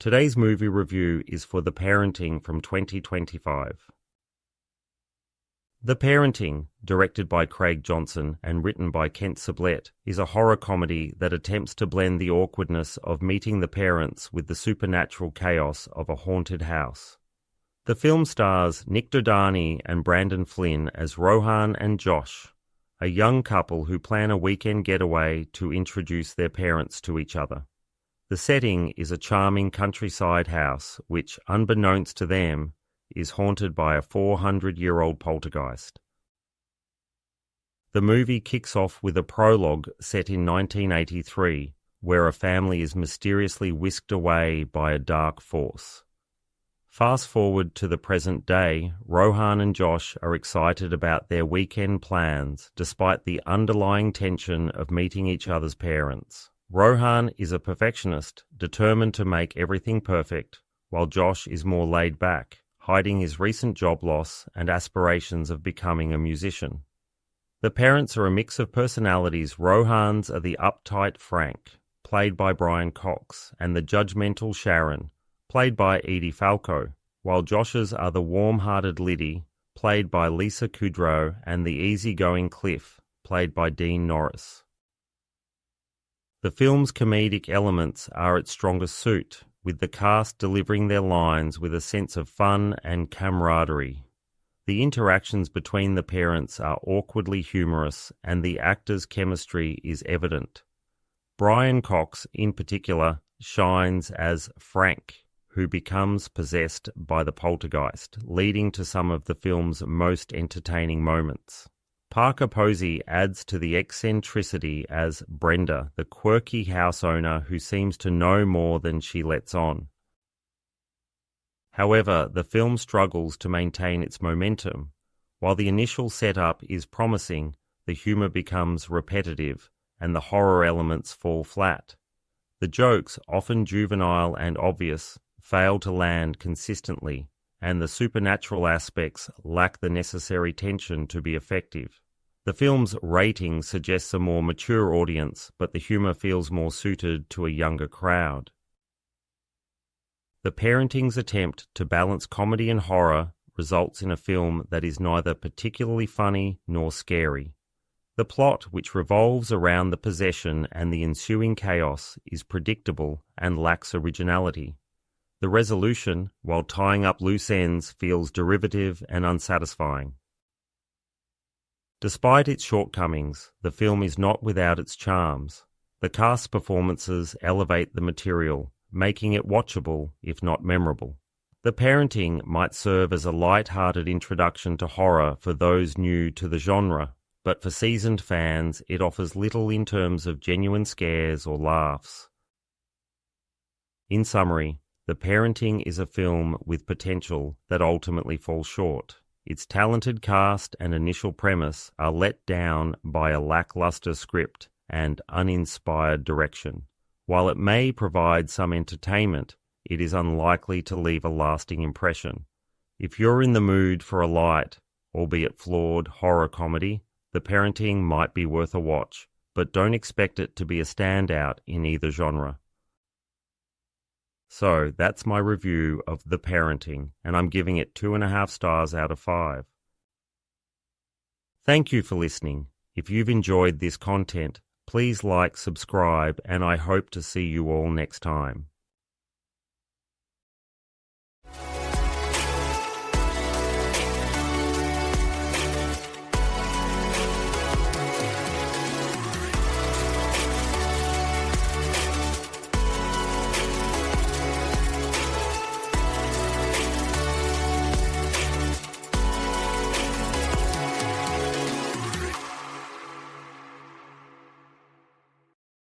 Today's movie review is for The Parenting from 2025. The Parenting, directed by Craig Johnson and written by Kent Sublette, is a horror comedy that attempts to blend the awkwardness of meeting the parents with the supernatural chaos of a haunted house. The film stars Nik Dodani and Brandon Flynn as Rohan and Josh, a young couple who plan a weekend getaway to introduce their parents to each other. The setting is a charming countryside house which, unbeknownst to them, is haunted by a 400-year-old poltergeist. The movie kicks off with a prologue set in 1983, where a family is mysteriously whisked away by a dark force. Fast forward to the present day, Rohan and Josh are excited about their weekend plans despite the underlying tension of meeting each other's parents. Rohan is a perfectionist, determined to make everything perfect, while Josh is more laid back, hiding his recent job loss and aspirations of becoming a musician. The parents are a mix of personalities. Rohan's are the uptight Frank, played by Brian Cox, and the judgmental Sharon, played by Edie Falco, while Josh's are the warm-hearted Liddy, played by Lisa Kudrow, and the easygoing Cliff, played by Dean Norris. The film's comedic elements are its strongest suit, with the cast delivering their lines with a sense of fun and camaraderie. The interactions between the parents are awkwardly humorous, and the actors' chemistry is evident. Brian Cox, in particular, shines as Frank, who becomes possessed by the poltergeist, leading to some of the film's most entertaining moments. Parker Posey adds to the eccentricity as Brenda, the quirky house owner who seems to know more than she lets on. However, the film struggles to maintain its momentum. While the initial setup is promising, the humor becomes repetitive and the horror elements fall flat. The jokes, often juvenile and obvious, fail to land consistently, and the supernatural aspects lack the necessary tension to be effective. The film's rating suggests a more mature audience, but the humor feels more suited to a younger crowd. The Parenting's attempt to balance comedy and horror results in a film that is neither particularly funny nor scary. The plot, which revolves around the possession and the ensuing chaos, is predictable and lacks originality. The resolution, while tying up loose ends, feels derivative and unsatisfying. Despite its shortcomings, the film is not without its charms. The cast's performances elevate the material, making it watchable, if not memorable. The Parenting might serve as a light-hearted introduction to horror for those new to the genre, but for seasoned fans, it offers little in terms of genuine scares or laughs. In summary, The Parenting is a film with potential that ultimately falls short. Its talented cast and initial premise are let down by a lackluster script and uninspired direction. While it may provide some entertainment, it is unlikely to leave a lasting impression. If you're in the mood for a light, albeit flawed, horror comedy, The Parenting might be worth a watch, but don't expect it to be a standout in either genre. So that's my review of The Parenting, and I'm giving it 2.5 stars out of 5. Thank you for listening. If you've enjoyed this content, please like, subscribe, and I hope to see you all next time.